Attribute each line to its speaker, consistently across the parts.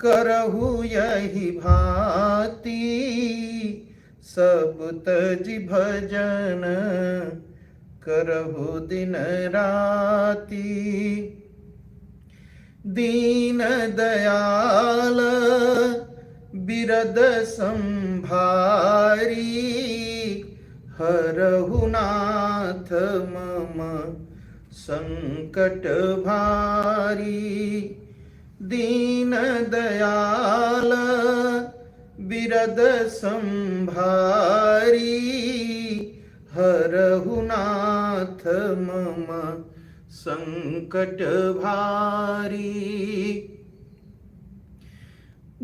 Speaker 1: करहु यही भांति सब तजि भजन करहु दिन राति। दीन दयाल बिरद संभारी हरहु नाथ मम संकट भारी। दीन दयाल बिरद संभारी हरहु नाथ मम संकट भारी।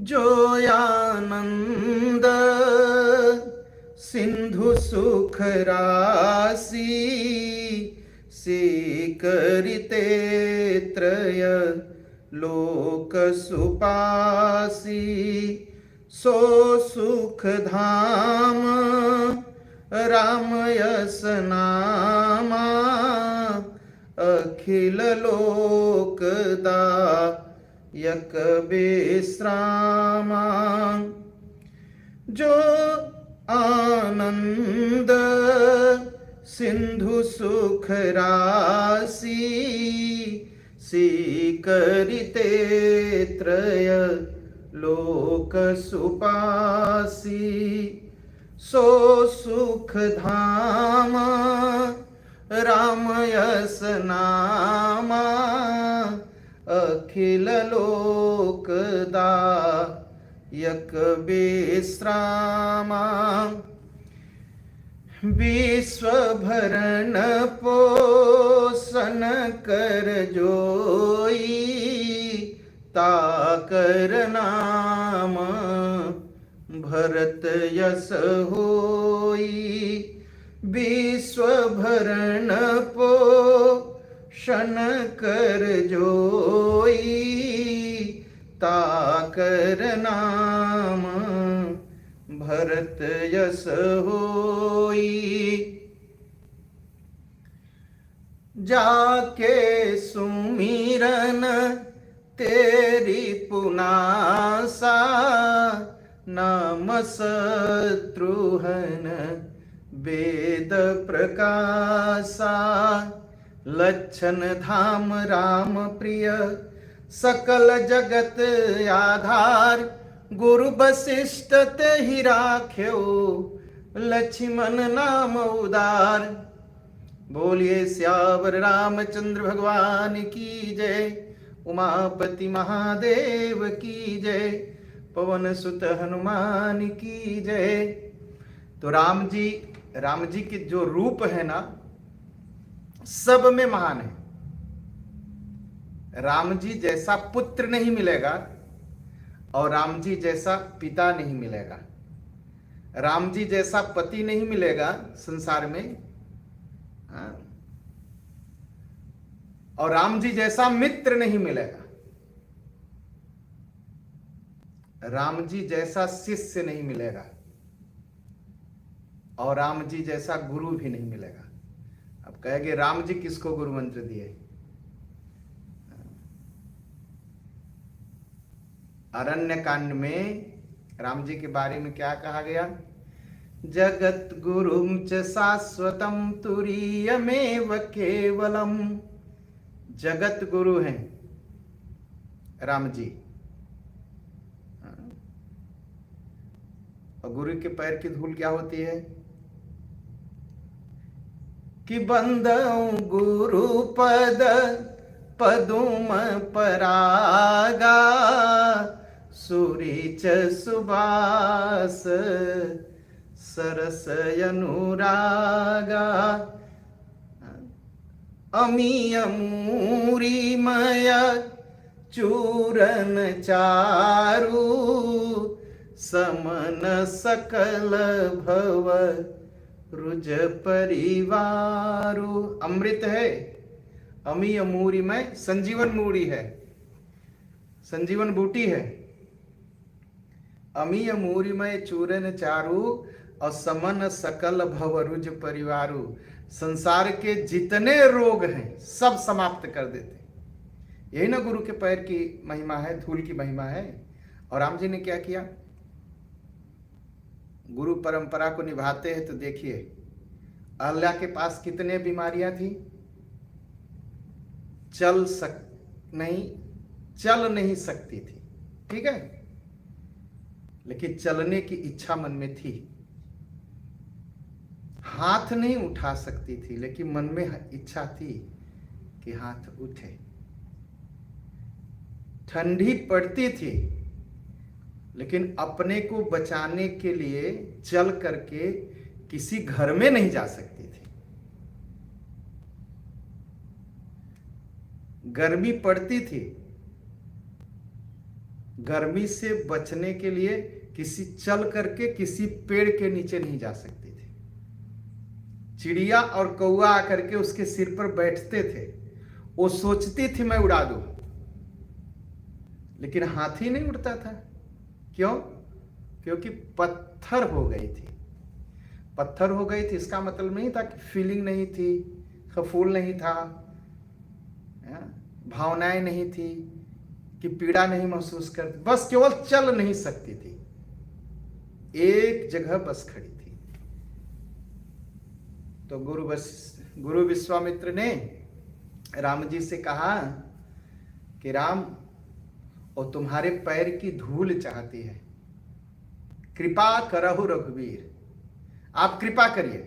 Speaker 1: जो आनंद सिंधु सुख राशि सीकरिते त्रय लोक सुपासी। सो सुख धाम राम यस नामा अखिल लोकदा यक विश्रामा। जो आनंद सिंधु सुख राशि सीकरिते त्रय लोक सुपासी। सो सुख धाम राम यस नामा अखिल लोकदा यक विश्रामा। विश्व भरण पोषण कर जोई ताकर नाम भरत यस होई। विश्व भरण पोषण कर जोई ताकर नाम भरत यस होई। जाके सुमिरन तेरी पुनासा नाम शत्रुहन वेद प्रकाशा। लक्षण धाम राम प्रिय सकल जगत आधार गुरु वशिष्ठ ते ही राख्यो लक्ष्मण नाम उदार। बोलिए सियावर रामचंद्र भगवान की जय। उमापति महादेव की जय। पवन सुत हनुमान की जय। तो राम जी के जो रूप है ना सब में महान है। राम जी जैसा पुत्र नहीं मिलेगा और राम जी जैसा पिता नहीं मिलेगा। राम जी जैसा पति नहीं मिलेगा संसार में। और राम जी जैसा मित्र नहीं मिलेगा। राम जी जैसा शिष्य नहीं मिलेगा और राम जी जैसा गुरु भी नहीं मिलेगा। अब कहेंगे राम जी किसको गुरु मंत्र दिए? अरण्य कांड में राम जी के बारे में क्या कहा गया? जगत गुरुम च शाश्वतम तुरीयमेव केवलम। जगत गुरु हैं राम जी। और गुरु के पैर की धूल क्या होती है? कि बंदऊ गुरु पद पदुम परागा सुरीच सुबास सरस अनुरागा। अमीय मूरिमय चूरन चारु समन सकल भव रुज परिवारु। अमृत है, अमीय मूरी में संजीवन मूरी है, संजीवन बूटी है। अमीय मूरी में चूरन चारु और समन सकल भव रुज परिवारु। संसार के जितने रोग हैं सब समाप्त कर देते। यही ना गुरु के पैर की महिमा है, धूल की महिमा है। और राम जी ने क्या किया? गुरु परंपरा को निभाते हैं तो देखिए, अहल्या के पास कितने बीमारियां थी, चल नहीं सकती थी, ठीक है, लेकिन चलने की इच्छा मन में थी। हाथ नहीं उठा सकती थी, लेकिन मन में इच्छा थी कि हाथ उठे। ठंडी पड़ती थी, लेकिन अपने को बचाने के लिए चल करके किसी घर में नहीं जा सकती थी। गर्मी पड़ती थी, गर्मी से बचने के लिए चल करके किसी पेड़ के नीचे नहीं जा सकती थी। चिड़िया और कौआ आकर के उसके सिर पर बैठते थे, वो सोचती थी मैं उड़ा दूं, लेकिन हाथी नहीं उड़ता था। क्यों? क्योंकि पत्थर हो गई थी। पत्थर हो गई थी इसका मतलब नहीं था कि फीलिंग नहीं थी, फूल नहीं था, भावनाएं नहीं थी, कि पीड़ा नहीं महसूस करती, बस केवल चल नहीं सकती थी, एक जगह बस खड़ी थी। तो गुरु विश्वामित्र ने राम जी से कहा कि राम, और तुम्हारे पैर की धूल चाहती है, कृपा करहु रघुवीर, आप कृपा करिए।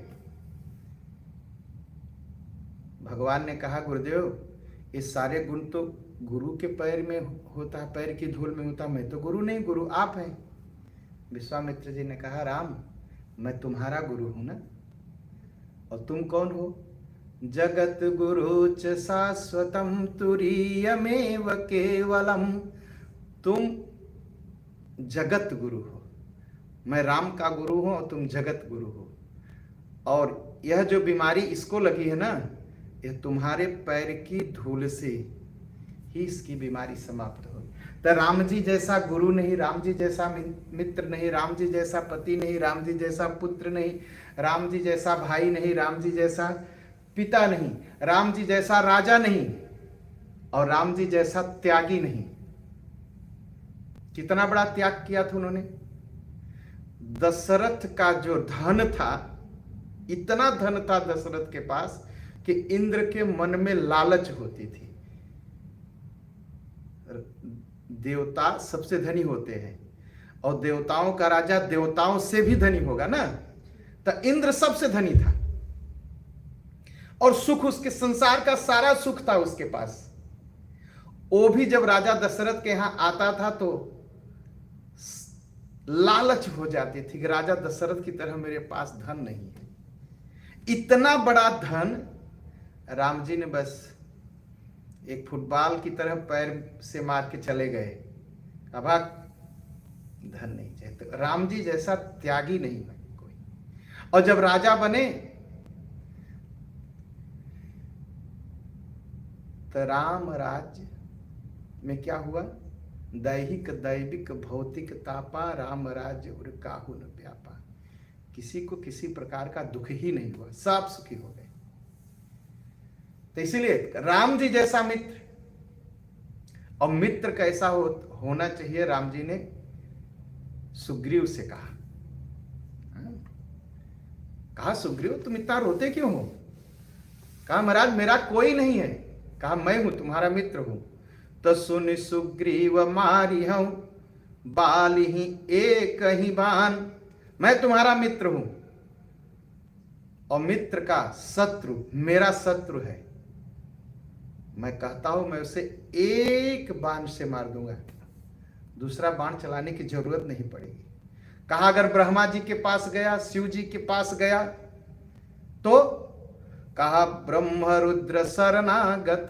Speaker 1: भगवान ने कहा गुरुदेव, ये सारे गुण तो गुरु के पैर में होता है, पैर की धूल में होता, मैं तो गुरु नहीं, गुरु आप हैं। विश्वामित्र जी ने कहा राम, मैं तुम्हारा गुरु हूं ना, और तुम कौन हो? जगत गुरु च शाश्वतम तुरीयमेव केवलम, तुम जगत गुरु हो, मैं राम का गुरु हूं और तुम जगत गुरु हो। और यह जो बीमारी इसको लगी है ना, यह तुम्हारे पैर की धूल से ही इसकी बीमारी समाप्त हो। तो राम जी जैसा गुरु नहीं, राम जी जैसा मित्र नहीं, राम जी जैसा पति नहीं, राम जी जैसा पुत्र नहीं, राम जी जैसा भाई नहीं, राम जी जैसा पिता नहीं, राम जी जैसा राजा नहीं, और राम जी जैसा त्यागी नहीं। कितना बड़ा त्याग किया था उन्होंने। दशरथ का जो धन था, इतना धन था दशरथ के पास कि इंद्र के मन में लालच होती थी। देवता सबसे धनी होते हैं, और देवताओं का राजा देवताओं से भी धनी होगा ना, तो इंद्र सबसे धनी था, और सुख, उसके संसार का सारा सुख था उसके पास। वो भी जब राजा दशरथ के यहां आता था तो लालच हो जाती थी कि राजा दशरथ की तरह मेरे पास धन नहीं है। इतना बड़ा धन राम जी ने बस एक फुटबॉल की तरह पैर से मार के चले गए। अब धन नहीं चाहिए। तो राम जी जैसा त्यागी नहीं है कोई। और जब राजा बने तो राम राज्य में क्या हुआ? दैहिक दैविक भौतिक तापा, राम राज्य और काहू न व्यापा। किसी को किसी प्रकार का दुख ही नहीं हुआ, सब सुखी हो गए। तो इसीलिए राम जी जैसा मित्र, और मित्र कैसा होना चाहिए, राम जी ने सुग्रीव से कहा सुग्रीव तुम इतना रोते क्यों हो? कहा महाराज मेरा कोई नहीं है। कहा मैं हूं, तुम्हारा मित्र हूं। तो सुन सुग्रीव मारी हूं, बाल ही एक ही बान। मैं तुम्हारा मित्र हूं, और मित्र का शत्रु मेरा शत्रु है। मैं कहता हूं मैं उसे एक बाण से मार दूंगा, दूसरा बाण चलाने की जरूरत नहीं पड़ेगी। कहा अगर ब्रह्मा जी के पास गया, शिव जी के पास गया तो कहा ब्रह्म रुद्र शरणागत,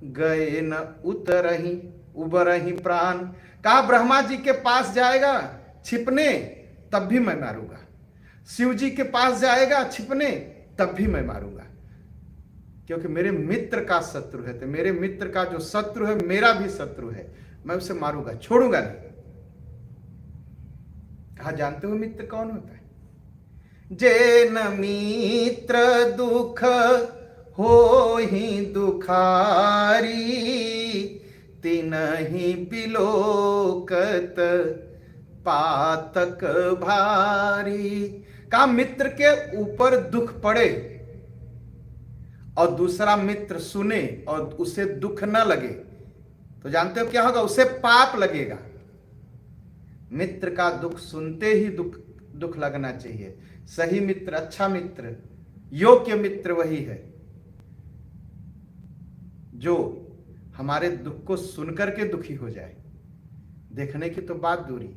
Speaker 1: गए न उतरही उबरही प्राण। कहा ब्रह्मा जी के पास जाएगा छिपने तब भी मैं मारूंगा, शिव जी के पास जाएगा छिपने तब भी मैं मारूंगा, क्योंकि मेरे मित्र का शत्रु है। तो मेरे मित्र का जो शत्रु है मेरा भी शत्रु है, मैं उसे मारूंगा, छोड़ूंगा नहीं। कहा जानते हो मित्र कौन होता है? जे न मित्र दुख हो ही दुखारी, तिनहि बिलोकत पातक भारी। कहा मित्र के ऊपर दुख पड़े और दूसरा मित्र सुने और उसे दुख न लगे तो जानते हो क्या होगा? उसे पाप लगेगा। मित्र का दुख सुनते ही दुख लगना चाहिए। सही मित्र, अच्छा मित्र, योग्य मित्र वही है जो हमारे दुख को सुनकर के दुखी हो जाए। देखने की तो बात दूरी,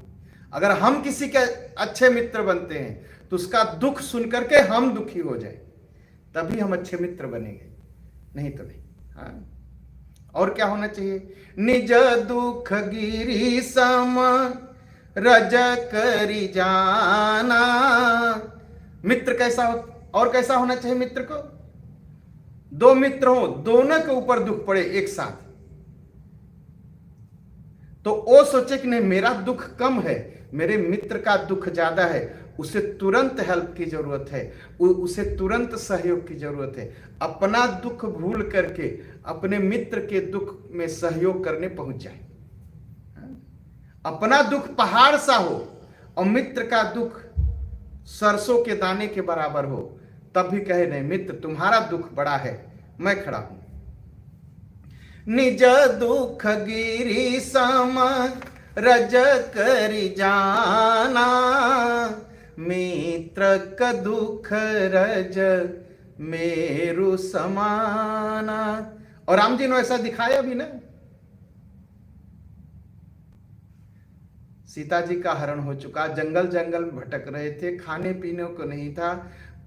Speaker 1: अगर हम किसी के अच्छे मित्र बनते हैं तो उसका दुख सुनकर के हम दुखी हो जाए, तभी हम अच्छे मित्र बनेंगे, नहीं तो नहीं। हाँ, और क्या होना चाहिए? निज दुख गिरी सम रज करी जाना। मित्र कैसा हो, और कैसा होना चाहिए मित्र को? दो मित्र हो, दोनों के ऊपर दुख पड़े एक साथ, तो वो सोचे कि नहीं मेरा दुख कम है, मेरे मित्र का दुख ज्यादा है, उसे तुरंत हेल्प की जरूरत है, उसे तुरंत सहयोग की जरूरत है। अपना दुख भूल करके अपने मित्र के दुख में सहयोग करने पहुंच जाए। अपना दुख पहाड़ सा हो और मित्र का दुख सरसों के दाने के बराबर हो, तब भी कहे नहीं मित्र तुम्हारा दुख बड़ा है, मैं खड़ा हूं। निज दुख गिरी सम रज करी जाना, मित्र का दुख रज मेरु समाना। और राम जी ने ऐसा दिखाया भी ना। सीता जी का हरण हो चुका, जंगल जंगल में भटक रहे थे, खाने पीने को नहीं था,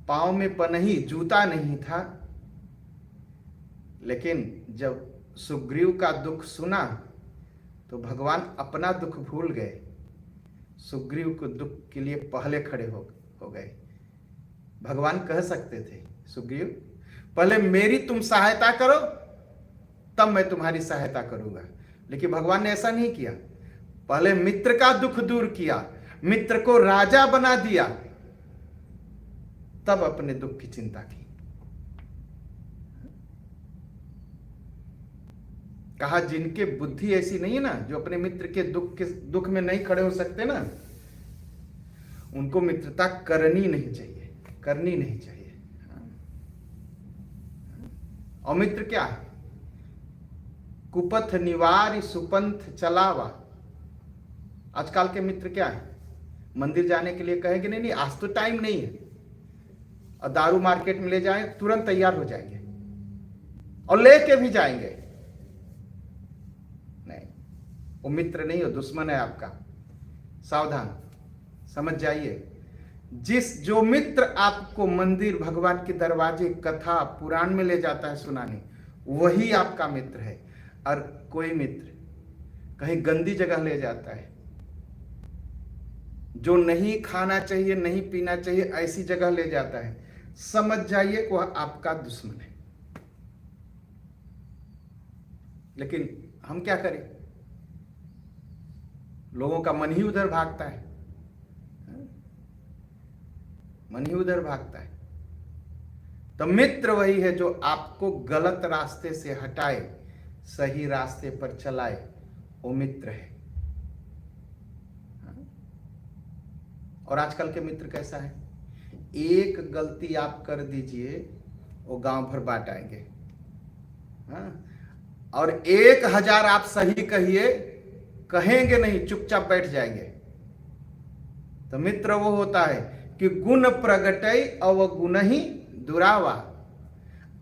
Speaker 1: पांव में पनही जूता नहीं था, लेकिन जब सुग्रीव का दुख सुना तो भगवान अपना दुख भूल गए, सुग्रीव को दुख के लिए पहले खड़े हो गए। भगवान कह सकते थे सुग्रीव पहले मेरी तुम सहायता करो तब मैं तुम्हारी सहायता करूंगा, लेकिन भगवान ने ऐसा नहीं किया। पहले मित्र का दुख दूर किया, मित्र को राजा बना दिया, तब अपने दुख की चिंता की। कहा जिनके बुद्धि ऐसी नहीं है ना, जो अपने मित्र के दुख में नहीं खड़े हो सकते ना, उनको मित्रता करनी नहीं चाहिए, करनी नहीं चाहिए। और मित्र क्या है? कुपथ निवारी सुपंथ चलावा। आजकल के मित्र क्या है? मंदिर जाने के लिए कहेंगे नहीं आज तो टाइम नहीं है, और दारू मार्केट में ले जाएं तुरंत तैयार हो जाएंगे और लेके भी जाएंगे। नहीं, वो मित्र नहीं हो, दुश्मन है आपका। सावधान, समझ जाइए। जो मित्र आपको मंदिर, भगवान के दरवाजे, कथा पुराण में ले जाता है सुनाने, वही आपका मित्र है। और कोई मित्र कहीं गंदी जगह ले जाता है, जो नहीं खाना चाहिए नहीं पीना चाहिए ऐसी जगह ले जाता है, समझ जाइए वह आपका दुश्मन है। लेकिन हम क्या करें? लोगों का मन ही उधर भागता है, मन ही उधर भागता है। तो मित्र वही है जो आपको गलत रास्ते से हटाए, सही रास्ते पर चलाए, वो मित्र है। और आजकल के मित्र कैसा है? एक गलती आप कर दीजिए वो गांव भर बांट आएंगे, और 1000 आप सही कहिए, कहेंगे नहीं, चुपचाप बैठ जाएंगे। तो मित्र वो होता है कि गुण प्रगटई अव गुण ही दुरावा।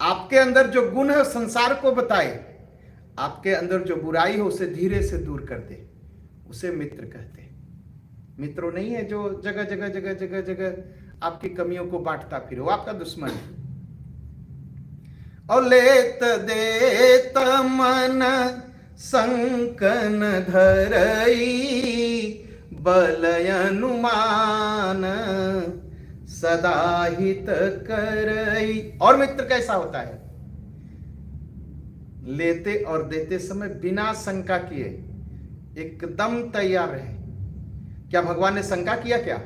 Speaker 1: आपके अंदर जो गुण है संसार को बताए, आपके अंदर जो बुराई हो उसे धीरे से दूर कर दे, उसे मित्र कहते हैं। मित्र नहीं है जो जगह जगह जगह जगह जगह आपकी कमियों को बांटता फिरे, वो आपका दुश्मन है। और लेत देत मन संकन धरई, बलय अनुमान सदा हित करई। और मित्र कैसा होता है? लेते और देते समय बिना शंका किए एकदम तैयार रहे। क्या भगवान ने शंका किया? क्या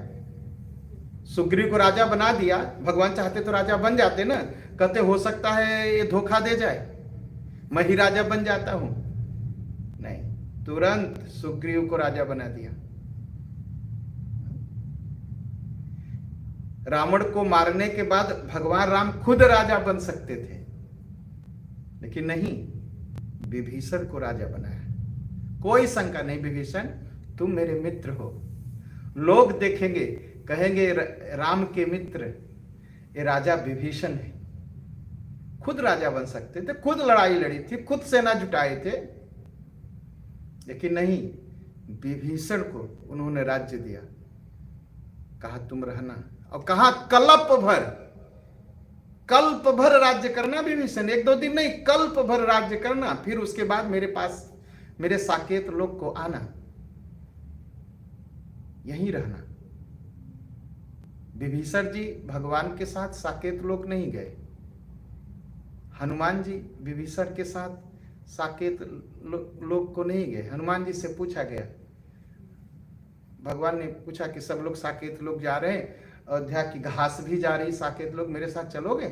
Speaker 1: सुग्रीव को राजा बना दिया? भगवान चाहते तो राजा बन जाते ना, कहते हो सकता है ये धोखा दे जाए, मैं ही राजा बन जाता हूं। तुरंत सुग्रीव को राजा बना दिया। रावण को मारने के बाद भगवान राम खुद राजा बन सकते थे, लेकिन नहीं, विभीषण को राजा बनाया। कोई शंका नहीं, विभीषण तुम मेरे मित्र हो। लोग देखेंगे, कहेंगे राम के मित्र ये राजा विभीषण है। खुद राजा बन सकते थे, खुद लड़ाई लड़ी थी, खुद सेना जुटाए थे, लेकिन नहीं, विभीषण को उन्होंने राज्य दिया। कहा तुम रहना, और कहा कल्प भर राज्य करना विभीषण, 1-2 दिन नहीं, कल्प भर राज्य करना, फिर उसके बाद मेरे पास, मेरे साकेत लोक को आना, यहीं रहना। विभीषण जी भगवान के साथ साकेत लोक नहीं गए, हनुमान जी विभीषण के साथ साकेत लोक को नहीं गए। हनुमान जी से पूछा गया, भगवान ने पूछा कि सब लोग साकेत लोक जा रहे हैं, अयोध्या की घास भी जा रही, साकेत लोक मेरे साथ चलोगे?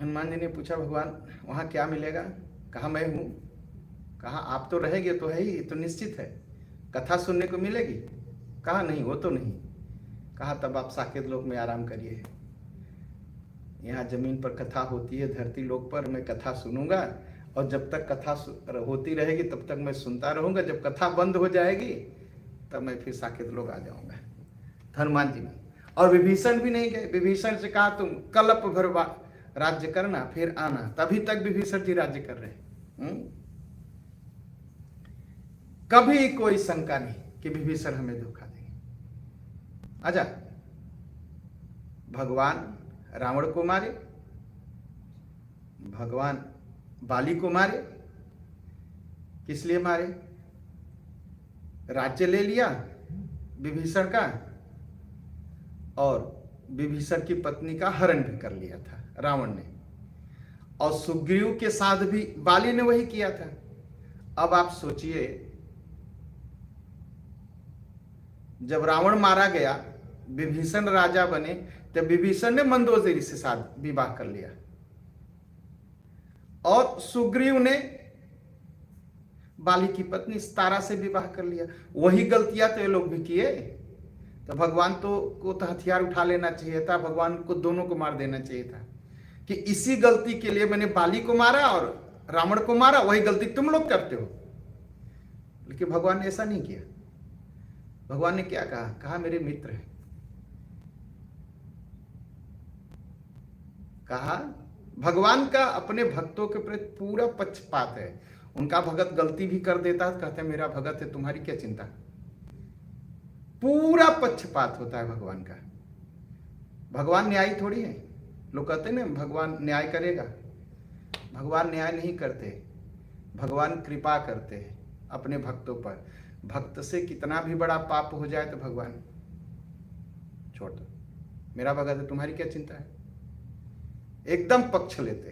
Speaker 1: हनुमान जी ने पूछा भगवान वहां क्या मिलेगा? कहा मैं हूं। कहा आप तो रहेंगे तो है ही, तो निश्चित है, कथा सुनने को मिलेगी? कहा नहीं, वो तो नहीं। कहा तब आप साकेत लोक में आराम करिए, यहाँ जमीन पर कथा होती है, धरती लोक पर मैं कथा सुनूंगा, और जब तक कथा होती रहेगी तब तक मैं सुनता रहूंगा, जब कथा बंद हो जाएगी तब मैं फिर साकेत लोक आ जाऊंगा। हनुमान जी में, और विभीषण भी नहीं गए। विभीषण से कहा तुम कल्प भर राज्य करना, फिर आना, तभी तक विभीषण जी राज्य कर रहे। कभी कोई शंका नहीं कि विभीषण हमें धोखा देंगे। अच्छा, भगवान रावण को मारे, भगवान बाली को मारे, किस लिए मारे? राज्य ले लिया विभीषण का, और विभीषण की पत्नी का हरण भी कर लिया था रावण ने, और सुग्रीव के साथ भी बाली ने वही किया था। अब आप सोचिए, जब रावण मारा गया, विभीषण राजा बने, तब विभीषण ने मंदोदरी से साथ विवाह कर लिया, और सुग्रीव ने बाली की पत्नी तारा से विवाह कर लिया। वही गलतियां तो ये लोग भी किए। तो भगवान को हथियार उठा लेना चाहिए था, भगवान को दोनों को मार देना चाहिए था कि इसी गलती के लिए मैंने बाली को मारा और रावण को मारा, वही गलती तुम लोग करते हो। लेकिन भगवान ने ऐसा नहीं किया। भगवान ने क्या कहा? कहा मेरे मित्र है। कहा भगवान का अपने भक्तों के प्रति पूरा पक्षपात है। उनका भगत गलती भी कर देता है, कहते हैं मेरा भगत है, तुम्हारी क्या चिंता। पूरा पक्षपात होता है भगवान का। भगवान न्यायी थोड़ी है। लोग कहते हैं ना भगवान न्याय करेगा। भगवान न्याय नहीं करते, भगवान कृपा करते हैं अपने भक्तों पर। भक्त से कितना भी बड़ा पाप हो जाए तो भगवान छोड़ दो, मेरा भगत है, तुम्हारी क्या चिंता है, एकदम पक्ष लेते।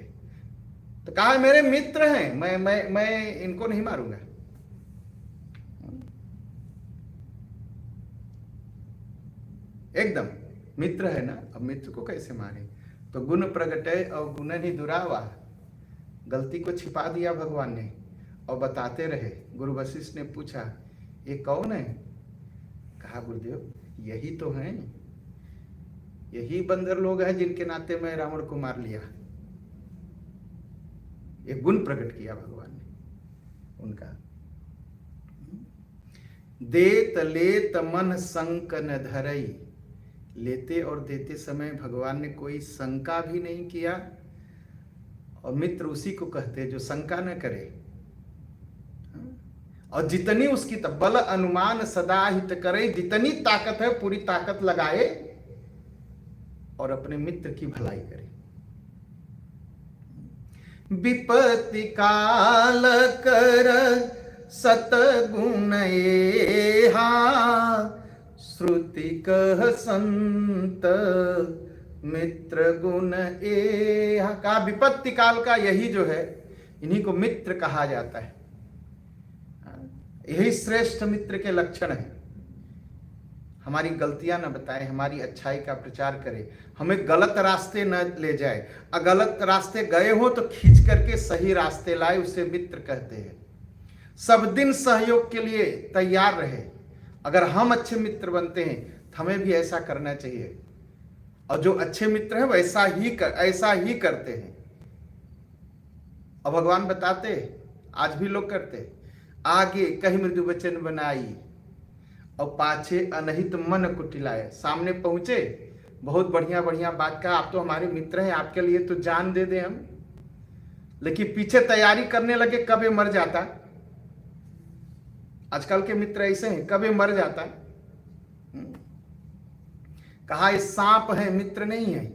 Speaker 1: तो कहा मेरे मित्र हैं, मैं इनको नहीं मारूंगा। एकदम मित्र है ना, अब मित्र को कैसे मारे? तो गुण प्रगटे और गुण ही दुरावा। गलती को छिपा दिया भगवान ने और बताते रहे। गुरु वशिष्ठ ने पूछा ये कौन है? कहा गुरुदेव यही तो हैं, यही बंदर लोग हैं जिनके नाते मैं रावण को मार लिया। एक गुण प्रकट किया भगवान ने उनका। देत लेत मन संक न धरई। लेते और देते समय भगवान ने कोई शंका भी नहीं किया। और मित्र उसी को कहते जो शंका न करे, और जितनी उसकी बल अनुमान सदा हित करे। जितनी ताकत है पूरी ताकत लगाए और अपने मित्र की भलाई करे। विपत्ति काल कर सतगुण एहा। श्रुति कह संत मित्र गुण एहा। का विपत्ति काल का यही जो है, इन्हीं को मित्र कहा जाता है। यही श्रेष्ठ मित्र के लक्षण है। हमारी गलतियां न बताए, हमारी अच्छाई का प्रचार करे, हमें गलत रास्ते न ले जाए। गलत रास्ते गए हो तो खींच करके सही रास्ते लाए, उसे मित्र कहते हैं। सब दिन सहयोग के लिए तैयार रहे। अगर हम अच्छे मित्र बनते हैं तो हमें भी ऐसा करना चाहिए, और जो अच्छे मित्र हैं वो ऐसा ही करते हैं। और भगवान बताते, आज भी लोग करते, आगे कहीं मृदु वचन बनाई और पाछे अनहित मन कुटिलाए। सामने पहुंचे, बहुत बढ़िया बढ़िया बात का, आप तो हमारे मित्र हैं, आपके लिए तो जान दे दें हम, लेकिन पीछे तैयारी करने लगे कब ये मर जाता। आजकल के मित्र ऐसे हैं, कब ये मर जाता। कहा ये सांप है, मित्र नहीं है।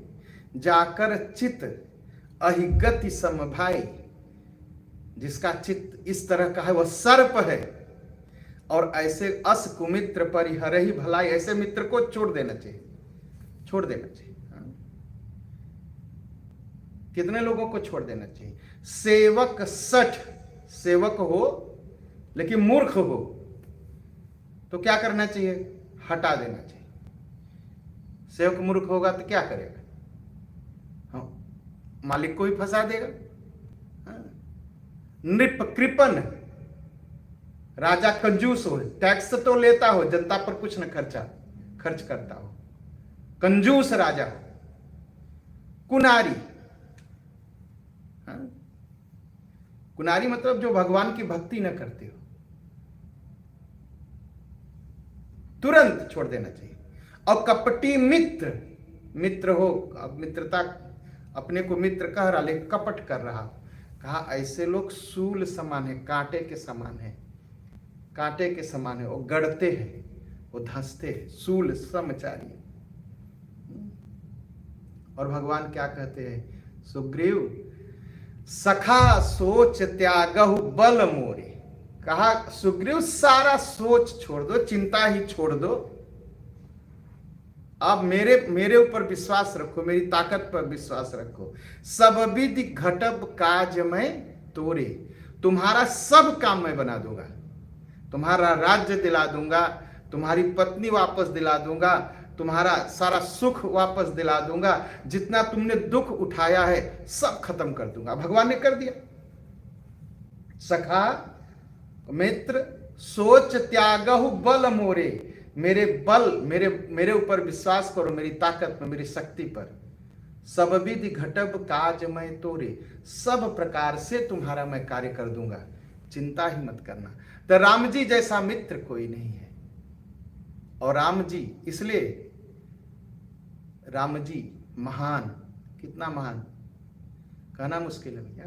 Speaker 1: जाकर चित अहिगति सम भाई, जिसका चित्त इस तरह का है वह सर्प है। और ऐसे अस कुमित्र परिहर ही भलाई, ऐसे मित्र को छोड़ देना चाहिए, छोड़ देना चाहिए। कितने लोगों को छोड़ देना चाहिए। सेवक सठ, सेवक हो लेकिन मूर्ख हो तो क्या करना चाहिए, हटा देना चाहिए। सेवक मूर्ख होगा तो क्या करेगा, हाँ, मालिक को ही फंसा देगा। नृप कृपन, राजा कंजूस हो, टैक्स तो लेता हो, जनता पर कुछ न खर्च करता हो, कंजूस राजा हो। कुनारी, कुनारी मतलब जो भगवान की भक्ति न करते हो, तुरंत छोड़ देना चाहिए। और कपटी मित्र, मित्र हो, अब मित्रता अपने को मित्र कह रहा लेकिन कपट कर रहा, कहा ऐसे लोग सूल समान है, कांटे के समान है, कांटे के समान है, वो गड़ते हैं, वो धंसते हैं, सूल समचारी। और भगवान क्या कहते हैं, सुग्रीव सखा सोच त्यागहु बल मोरे। कहा सुग्रीव सारा सोच छोड़ दो, चिंता ही छोड़ दो, आप मेरे ऊपर विश्वास रखो, मेरी ताकत पर विश्वास रखो। सब विधि घटब काज मैं तोरे, तुम्हारा सब काम मैं बना दूंगा, तुम्हारा राज्य दिला दूंगा, तुम्हारी पत्नी वापस दिला दूंगा, तुम्हारा सारा सुख वापस दिला दूंगा, जितना तुमने दुख उठाया है सब खत्म कर दूंगा। भगवान ने कर दिया। सखा मित्र सोच त्यागहु बल मोरे, मेरे बल, मेरे ऊपर विश्वास करो, मेरी ताकत में, मेरी शक्ति पर। सब विधि घटब काज मैं तोरे, सब प्रकार से तुम्हारा मैं कार्य कर दूंगा, चिंता ही मत करना। तो राम जी जैसा मित्र कोई नहीं है। और राम जी, इसलिए राम जी महान, कितना महान कहना मुश्किल है भैया।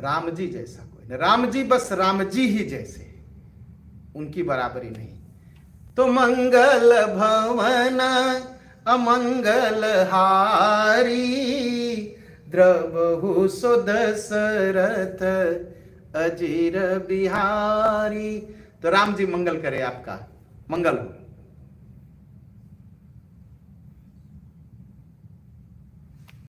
Speaker 1: राम जी जैसा कोई नहीं, राम जी बस राम जी ही जैसे, उनकी बराबरी नहीं। तो मंगल भवन अमंगल हारी, द्रवहु सो दशरथ अजीर बिहारी। तो राम जी मंगल करे, आपका मंगल हो।